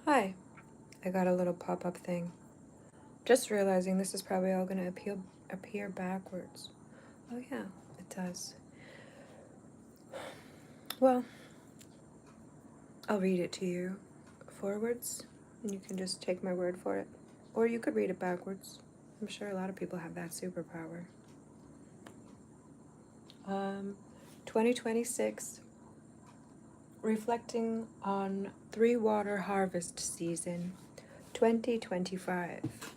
Hi, I got a little pop-up thing. Just realizing this is probably all going to appear backwards. Oh yeah, it does. Well, I'll read it to you forwards, and you can just take my word for it. Or you could read it backwards. I'm sure a lot of people have that superpower. Um, 2026, reflecting on three water harvest season, 2025.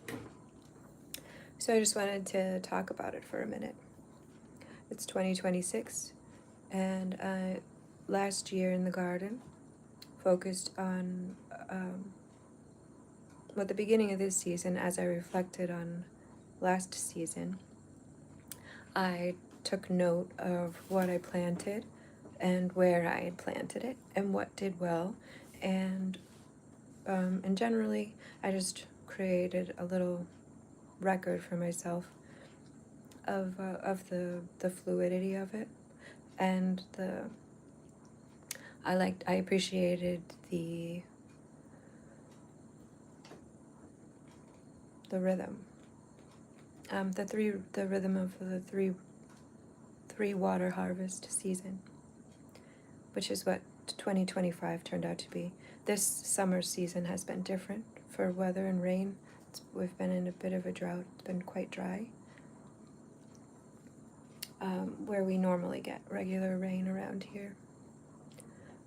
So I just wanted to talk about it for a minute. It's 2026, and last year in the garden focused on well, the beginning of this season. As I reflected on last season, I took note of what I planted and where I had planted it and what did well, and generally I just created a little record for myself of the fluidity of it, and I appreciated the rhythm, the rhythm of the three water harvest season, which is what 2025 turned out to be. This summer season has been different for weather and rain. We've been in a bit of a drought. It's been quite dry, where we normally get regular rain around here.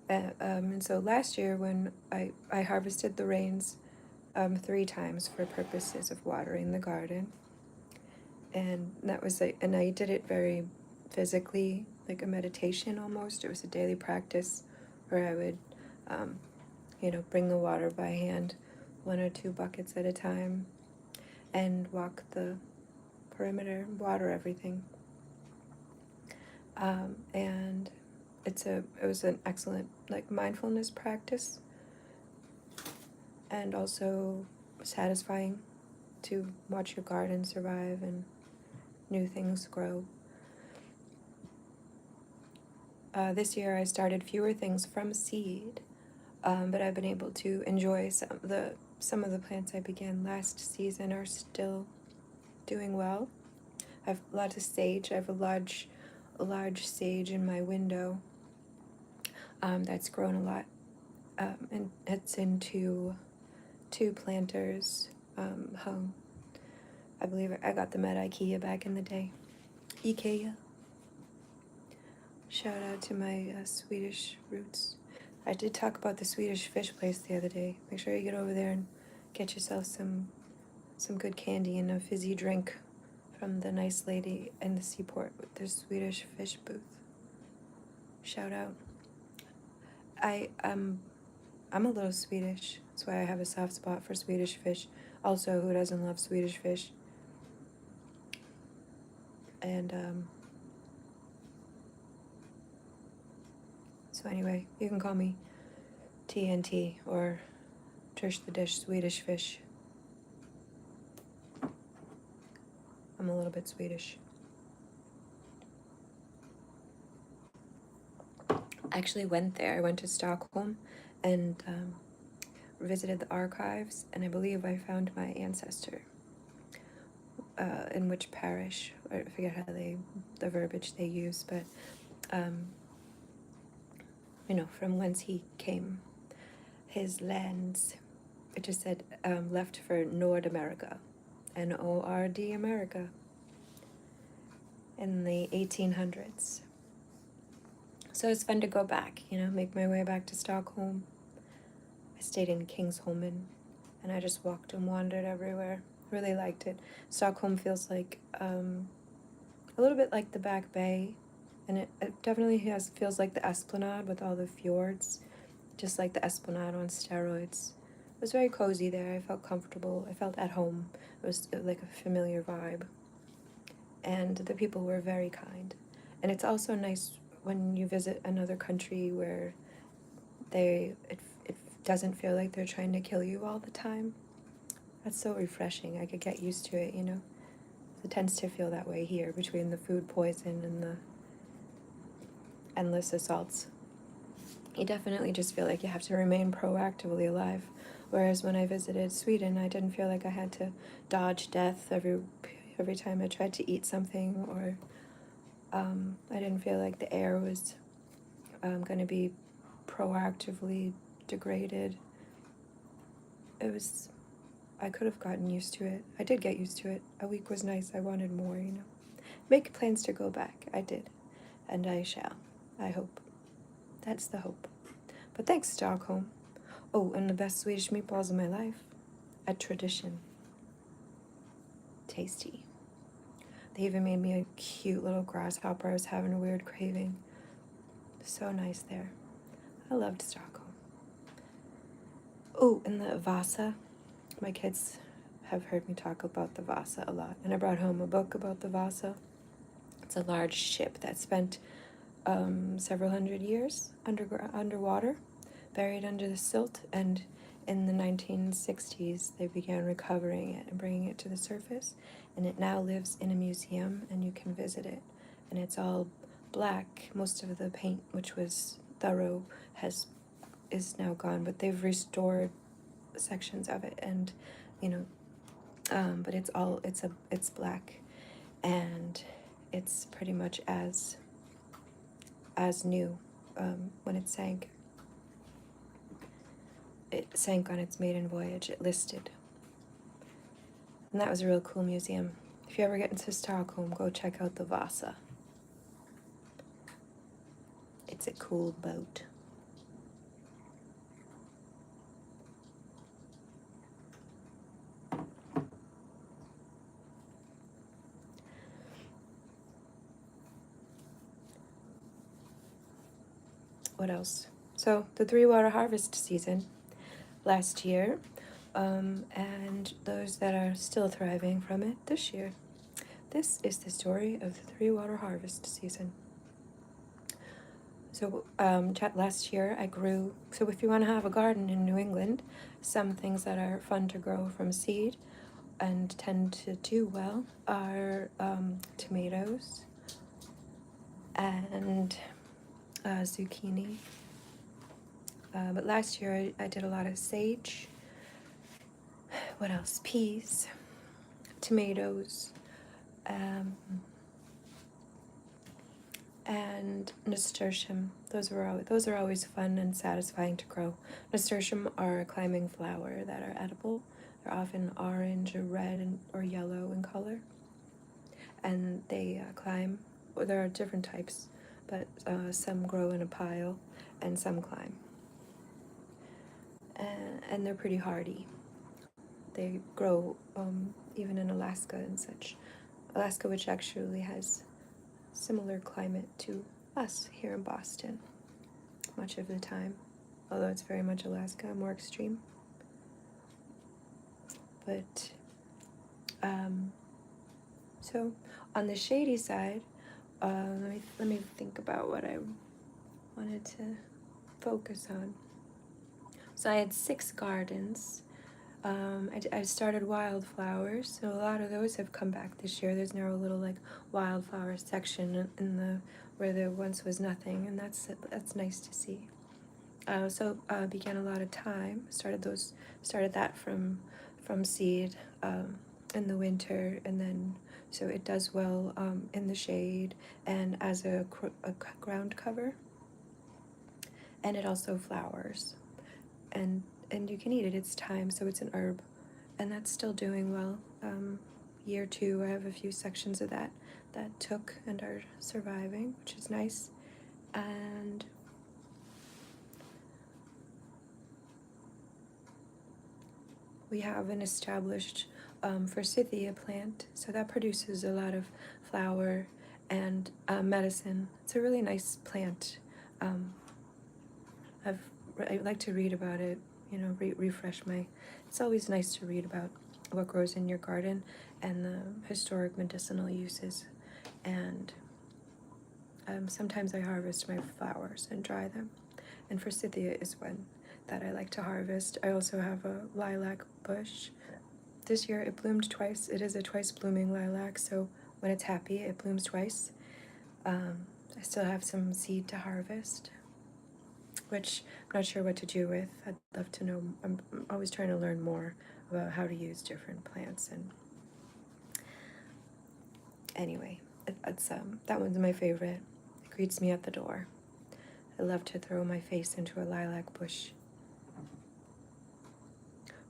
And so last year when I harvested the rains 3 times for purposes of watering the garden, and and I did it very physically, like a meditation almost. It was a daily practice where I would bring the water by hand, 1 or 2 buckets at a time, and walk the perimeter, water everything. And it was an excellent mindfulness practice, and also satisfying to watch your garden survive and new things grow. This year I started fewer things from seed, but I've been able to enjoy some of the plants I began last season are still doing well. I have a lot of sage. I have a large sage in my window that's grown a lot, and it's into 2 planters hung. I believe I got them at IKEA back in the day. IKEA. Shout out to my Swedish roots. I did talk about the Swedish fish place the other day. Make sure you get over there and get yourself some good candy and a fizzy drink from the nice lady in the seaport with their Swedish fish booth. Shout out. I'm a little Swedish. That's why I have a soft spot for Swedish fish. Also, who doesn't love Swedish fish? And so anyway, you can call me TNT or Trish the Dish Swedish fish. I'm a little bit Swedish. I actually went there. I went to Stockholm and visited the archives, and I believe I found my ancestor. In which parish? I forget how the verbiage they use, but from whence he came, his lands. It just said left for Nord America, Nord America, in the 1800s. So it's fun to go back, make my way back to Stockholm. I stayed in Kingsholmen, and I just walked and wandered everywhere. Really liked it. Stockholm feels like a little bit like the Back Bay, and it definitely feels like the Esplanade with all the fjords, just like the Esplanade on steroids. It was very cozy there. I felt comfortable. I felt at home. It was like a familiar vibe, and the people were very kind. And it's also nice when you visit another country where it doesn't feel like they're trying to kill you all the time. That's so refreshing. I could get used to it, It tends to feel that way here, between the food poison and the endless assaults you definitely just feel like you have to remain proactively alive. Whereas when I visited Sweden, I didn't feel like I had to dodge death every time I tried to eat something, or I didn't feel like the air was going to be proactively degraded. I could have gotten used to it. I did get used to it. A week was nice. I wanted more, you know. Make plans to go back. I did. And I shall. I hope. That's the hope. But thanks, Stockholm. Oh, and the best Swedish meatballs of my life. A tradition. Tasty. They even made me a cute little grasshopper. I was having a weird craving. So nice there. I loved Stockholm. Oh, and the Vasa. My kids have heard me talk about the Vasa a lot. And I brought home a book about the Vasa. It's a large ship that spent several hundred years underwater, buried under the silt, and in the 1960s they began recovering it and bringing it to the surface, and it now lives in a museum and you can visit it, and it's all black. Most of the paint, which was thorough, is now gone, but they've restored sections of it, and you know, but it's black, and it's pretty much as new. When it sank on its maiden voyage. It listed, and that was a real cool museum. If you ever get into Stockholm, go check out the Vasa. It's a cool boat. What else? So the Three Water Harvest season last year, and those that are still thriving from it this year. This is the story of the Three Water Harvest season. So last year I grew, so if you want to have a garden in New England, some things that are fun to grow from seed and tend to do well are tomatoes and zucchini. But last year I did a lot of sage. What else? Peas, tomatoes, and nasturtium. Those are always fun and satisfying to grow. Nasturtium are a climbing flower that are edible. They're often orange or red or yellow in color, and they climb. Well, there are different types, but some grow in a pile, and some climb. And they're pretty hardy. They grow even in Alaska and such. Alaska, which actually has similar climate to us here in Boston much of the time, although it's very much Alaska, more extreme. But so on the shady side, let me think about what I wanted to focus on. So I had 6 gardens. I started wildflowers, so a lot of those have come back this year. There's now a little like wildflower section in the where there once was nothing, and that's nice to see. So began a lot of thyme. Started that from seed in the winter, and then so it does well in the shade and as a ground cover, and it also flowers, and you can eat it. It's thyme, so it's an herb, and that's still doing well. Year 2, I have a few sections of that took and are surviving, which is nice. And we have an established forsythia plant, so that produces a lot of flower and medicine. It's a really nice plant. I like to read about it, you know, refresh my. It's always nice to read about what grows in your garden and the historic medicinal uses. And sometimes I harvest my flowers and dry them, and forsythia is one that I like to harvest. I also have a lilac bush. This year it bloomed twice. It is a twice blooming lilac, so when it's happy it blooms twice. I still have some seed to harvest, which I'm not sure what to do with. I'd love to know. I'm always trying to learn more about how to use different plants. And anyway, it's that one's my favorite. It greets me at the door. I love to throw my face into a lilac bush.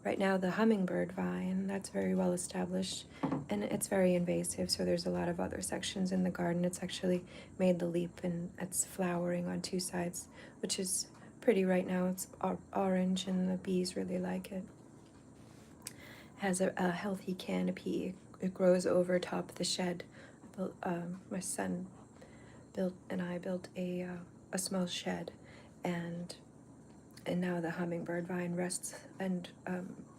Right now, the hummingbird vine, that's very well established, and it's very invasive, so there's a lot of other sections in the garden. It's actually made the leap, and it's flowering on two sides, which is pretty right now. It's orange, and the bees really like it. It has a healthy canopy. It grows over top of the shed. My son and I built a small shed, and now the hummingbird vine rests and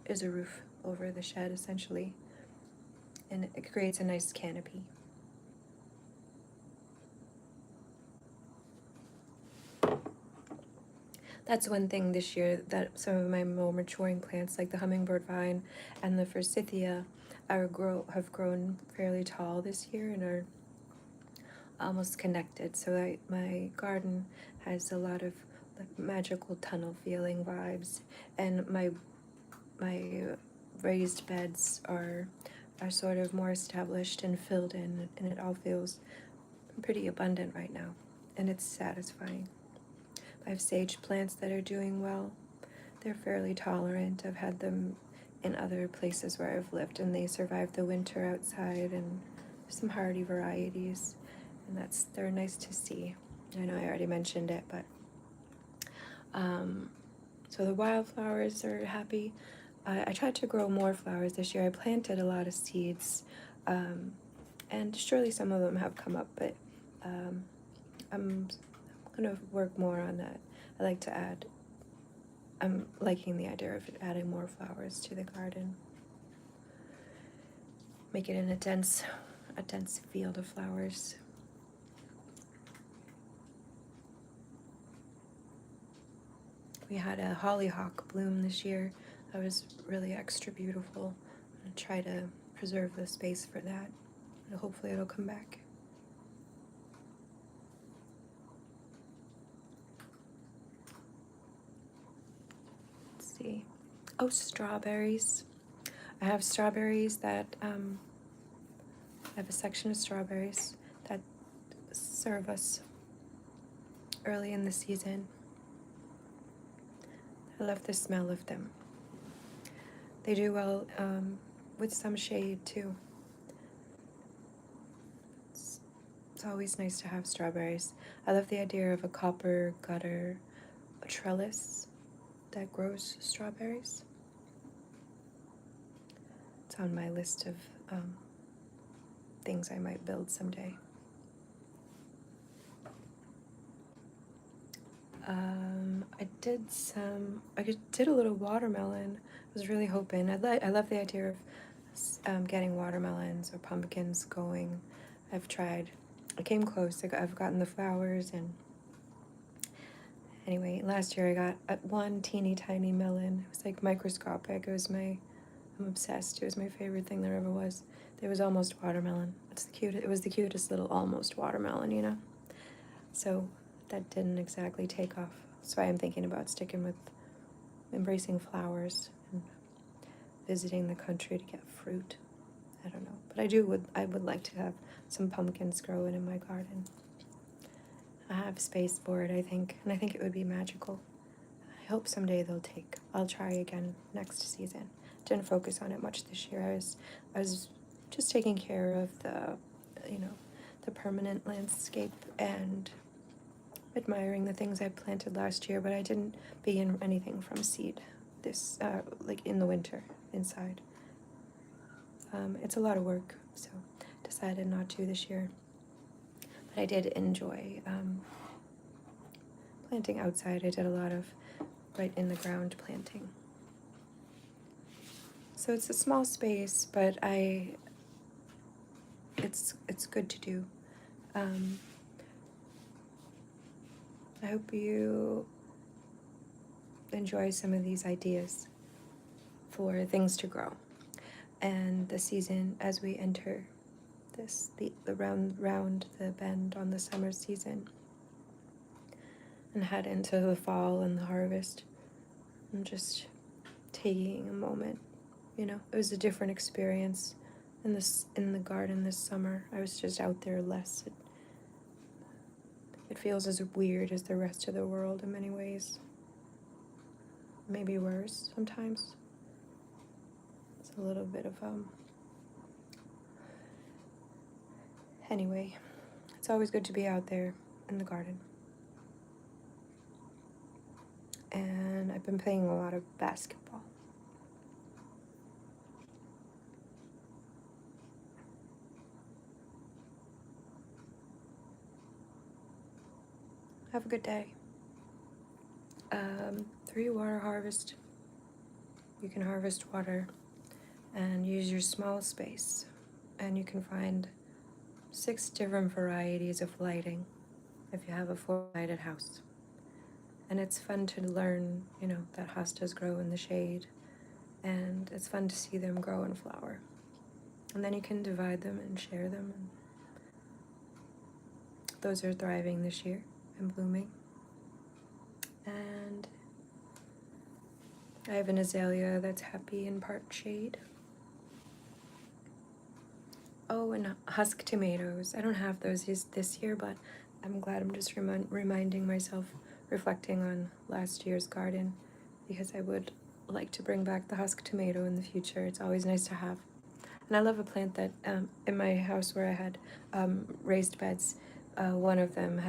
is a roof over the shed, essentially, and it creates a nice canopy. That's one thing this year that some of my more maturing plants, like the hummingbird vine and the forsythia, have grown fairly tall this year and are almost connected. So my garden has a lot of like magical tunnel feeling vibes, and my raised beds are sort of more established and filled in, and it all feels pretty abundant right now, and it's satisfying. I have sage plants that are doing well. They're fairly tolerant. I've had them in other places where I've lived, and they survive the winter outside, and some hardy varieties, and they're nice to see. I know I already mentioned it, but so the wildflowers are happy. I tried to grow more flowers this year. I planted a lot of seeds, and surely some of them have come up, but I'm gonna work more on that. I like to add. I'm liking the idea of adding more flowers to the garden. Make it in a dense field of flowers. We had a hollyhock bloom this year. That was really extra beautiful. I'm gonna try to preserve the space for that. And hopefully it'll come back. Let's see. Oh, strawberries. I have strawberries that I have a section of strawberries that serve us early in the season. I love the smell of them. They do well with some shade too. It's always nice to have strawberries. I love the idea of a copper gutter trellis that grows strawberries. It's on my list of things I might build someday. I did a little watermelon. I was really hoping. I love the idea of getting watermelons or pumpkins going. I've tried. I came close. I've gotten the flowers, and anyway, last year I got one teeny tiny melon. It was like microscopic. I'm obsessed. It was my favorite thing there ever was. It was almost watermelon. It was the cutest little almost watermelon, you know? So that didn't exactly take off. That's why I'm thinking about sticking with embracing flowers and visiting the country to get fruit. I don't know. But I would like to have some pumpkins growing in my garden. I have space for it, I think, and I think it would be magical. I hope someday they'll take. I'll try again next season. Didn't focus on it much this year. I was just taking care of the permanent landscape and admiring the things I planted last year, but I didn't begin anything from seed like in the winter inside. It's a lot of work, so decided not to this year. But I did enjoy planting outside. I did a lot of right in the ground planting. So it's a small space, but it's good to do. I hope you enjoy some of these ideas for things to grow, and the season as we enter the round the bend on the summer season. and head into the fall and the harvest. And just taking a moment, you know, it was a different experience in the garden this summer. I was just out there less. It feels as weird as the rest of the world in many ways. Maybe worse sometimes. It's a little bit of anyway, it's always good to be out there in the garden. And I've been playing a lot of basketball. Have a good day. 3 water harvest. You can harvest water and use your small space, and you can find 6 different varieties of lighting if you have a 4-lighted house. And it's fun to learn, you know, that hostas grow in the shade, and it's fun to see them grow and flower. And then you can divide them and share them. And those are thriving this year and blooming. And I have an azalea that's happy in part shade. Oh, and husk tomatoes. I don't have those this year, but I'm glad I'm just reminding myself, reflecting on last year's garden, because I would like to bring back the husk tomato in the future. It's always nice to have. And I love a plant that in my house where I had raised beds, one of them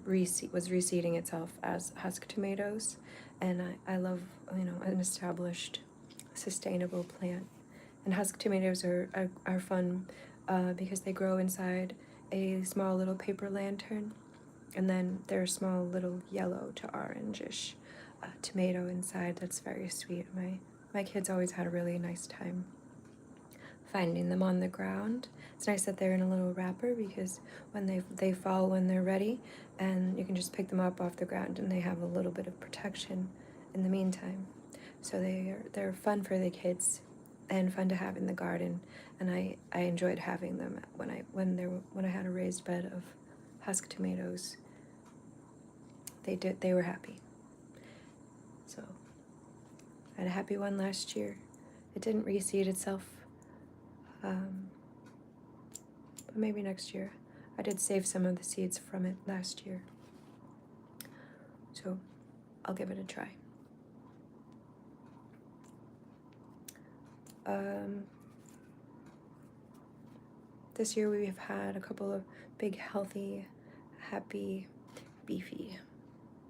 was reseeding itself as husk tomatoes, and I love, you know, an established, sustainable plant. And husk tomatoes are fun because they grow inside a small little paper lantern, and then they're a small little yellow to orangish tomato inside that's very sweet. My kids always had a really nice time finding them on the ground. It's nice that they're in a little wrapper because when they fall when they're ready, and you can just pick them up off the ground and they have a little bit of protection in the meantime. So they're fun for the kids and fun to have in the garden, and I enjoyed having them when I had a raised bed of husk tomatoes. They were happy. So I had a happy one last year. It didn't reseed itself, but maybe next year. I did save some of the seeds from it last year, so I'll give it a try. This year we've had a couple of big, healthy, happy, beefy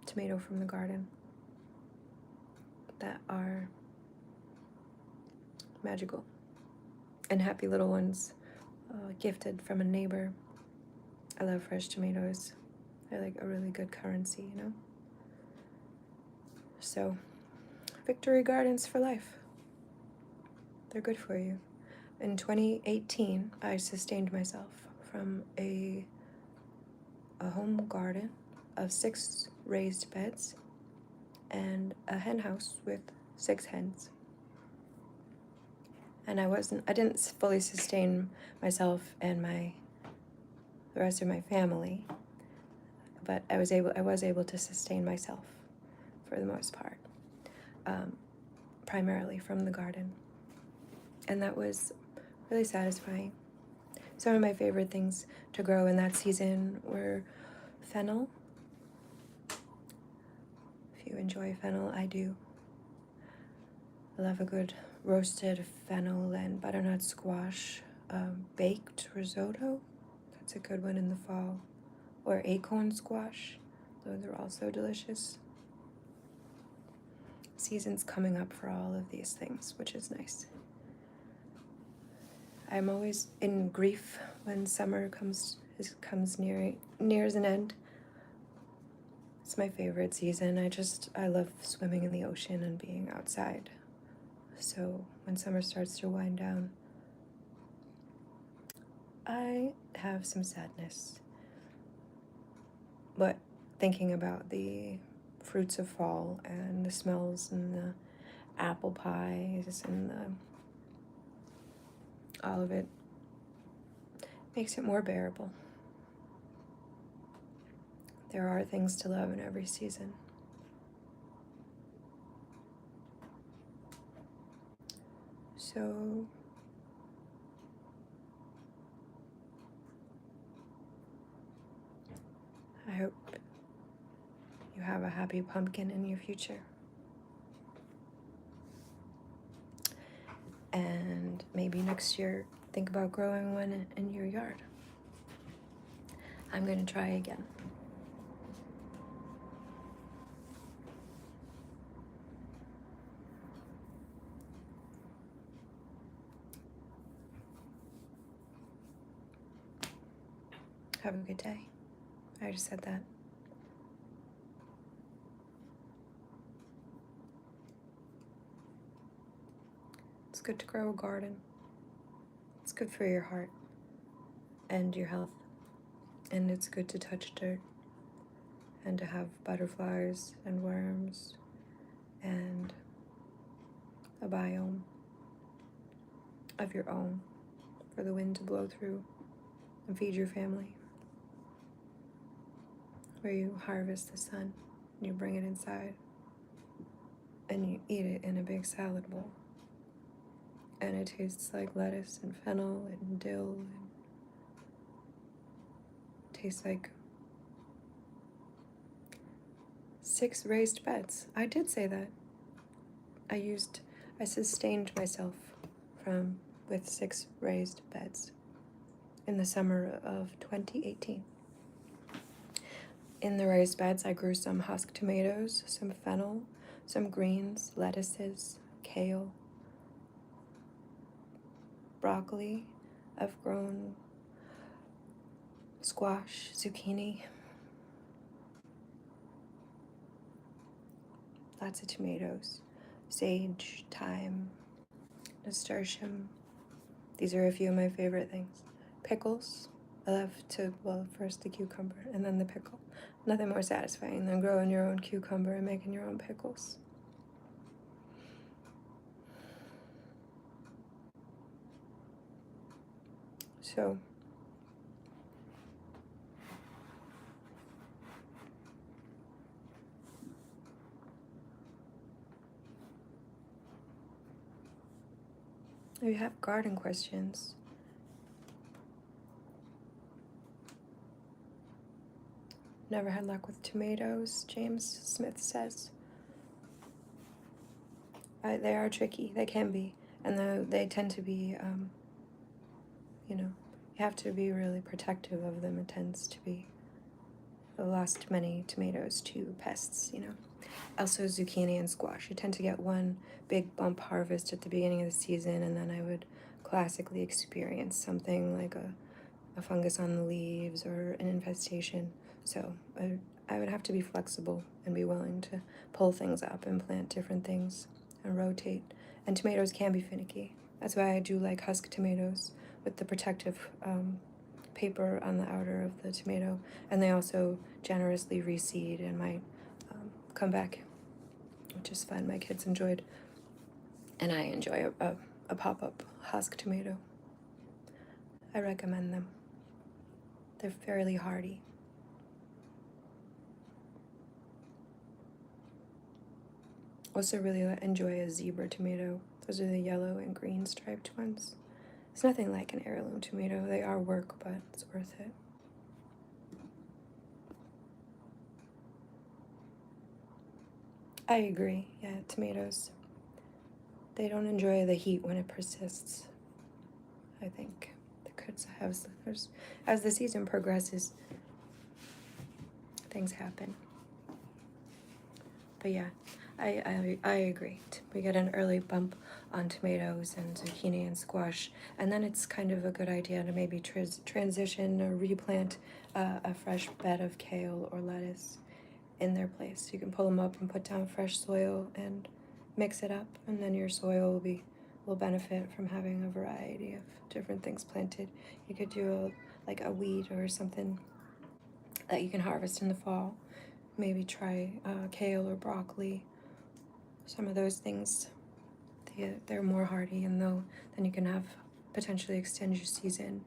tomato from the garden that are magical, and happy little ones gifted from a neighbor. I love fresh tomatoes. They're like a really good currency, you know? So, Victory Gardens for life. They're good for you. In 2018, I sustained myself from a home garden of 6 raised beds and a hen house with 6 hens. And I didn't fully sustain myself and the rest of my family, but I was able to sustain myself for the most part, primarily from the garden. And that was really satisfying. Some of my favorite things to grow in that season were fennel. If you enjoy fennel, I do. I love a good roasted fennel and butternut squash baked risotto. That's a good one in the fall. Or acorn squash. Those are also delicious. Season's coming up for all of these things, which is nice. I'm always in grief when summer comes nears an end. It's my favorite season. I love swimming in the ocean and being outside. So when summer starts to wind down, I have some sadness. But thinking about the fruits of fall and the smells and the apple pies and all of it makes it more bearable. There are things to love in every season. So I hope you have a happy pumpkin in your future. And maybe next year, think about growing one in your yard. I'm going to try again. Have a good day. I just said that. It's good to grow a garden. It's good for your heart and your health. And it's good to touch dirt and to have butterflies and worms and a biome of your own for the wind to blow through and feed your family. Where you harvest the sun and you bring it inside and you eat it in a big salad bowl. And it tastes like lettuce and fennel and dill and tastes like 6 raised beds. I did say that. I sustained myself with 6 raised beds in the summer of 2018. In the raised beds, I grew some husk tomatoes, some fennel, some greens, lettuces, kale, broccoli. I've grown squash, zucchini, lots of tomatoes, sage, thyme, nasturtium. These are a few of my favorite things. Pickles. I love first the cucumber and then the pickle. Nothing more satisfying than growing your own cucumber and making your own pickles. So, if you have garden questions, never had luck with tomatoes, James Smith says. They are tricky. They can be. And they tend to be, you have to be really protective of them. It tends to be, I lost many tomatoes to pests, Also zucchini and squash. You tend to get one big bump harvest at the beginning of the season, and then I would classically experience something like a fungus on the leaves or an infestation. So I would have to be flexible and be willing to pull things up and plant different things and rotate. And tomatoes can be finicky. That's why I do like husk tomatoes with the protective paper on the outer of the tomato. And they also generously reseed and might come back, which is fun. My kids enjoyed, and I enjoy a pop-up husk tomato. I recommend them. They're fairly hardy. Also really enjoy a zebra tomato. Those are the yellow and green striped ones. It's nothing like an heirloom tomato. They are work, but it's worth it. I agree. Yeah, tomatoes. They don't enjoy the heat when it persists. I think as the season progresses, things happen. But yeah, I agree. We get an early bump on tomatoes and zucchini and squash, and then it's kind of a good idea to maybe transition or replant a fresh bed of kale or lettuce in their place. You can pull them up and put down fresh soil and mix it up, and then your soil will benefit from having a variety of different things planted. You could do a wheat or something that you can harvest in the fall. Maybe try kale or broccoli. Some of those things, they're more hardy, and then you can have potentially extend your season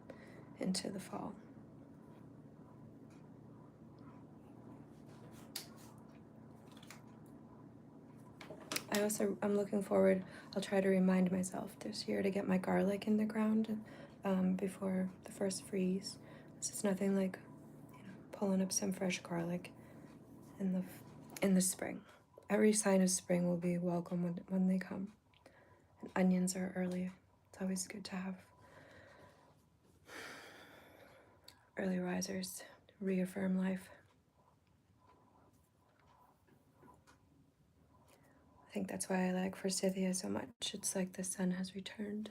into the fall. I'm looking forward. I'll try to remind myself this year to get my garlic in the ground before the first freeze. This is nothing like pulling up some fresh garlic in the spring. Every sign of spring will be welcome when they come. And onions are early. It's always good to have early risers to reaffirm life. I think that's why I like forsythia so much. It's like the sun has returned.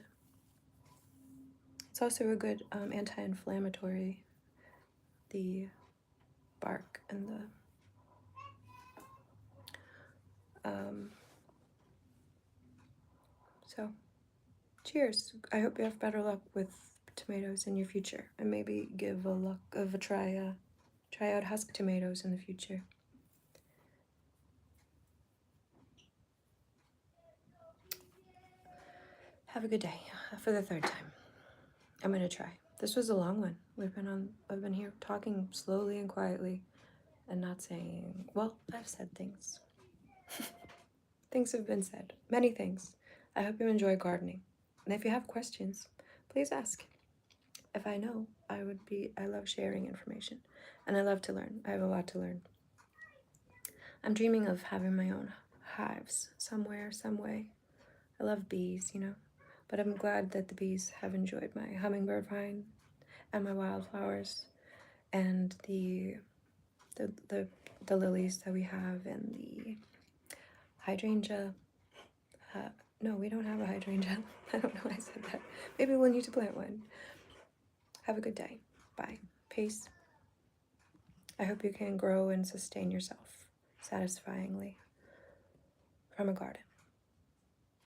It's also a good anti-inflammatory. The bark and the so cheers. I hope you have better luck with tomatoes in your future, and maybe give a try out husk tomatoes in the future. Have a good day. For the third time, I'm gonna try. This was a long one. I've been here talking slowly and quietly and not saying, well, I've said things. Things have been said, many things. I hope you enjoy gardening, and if you have questions, please ask. If I know, I love sharing information, and I love to learn. I have a lot to learn. I'm dreaming of having my own hives somewhere, some way. I love bees, but I'm glad that the bees have enjoyed my hummingbird vine and my wildflowers and the lilies that we have and the hydrangea. No, we don't have a hydrangea. I don't know why I said that. Maybe we'll need to plant one. Have a good day. Bye. Peace. I hope you can grow and sustain yourself satisfyingly from a garden.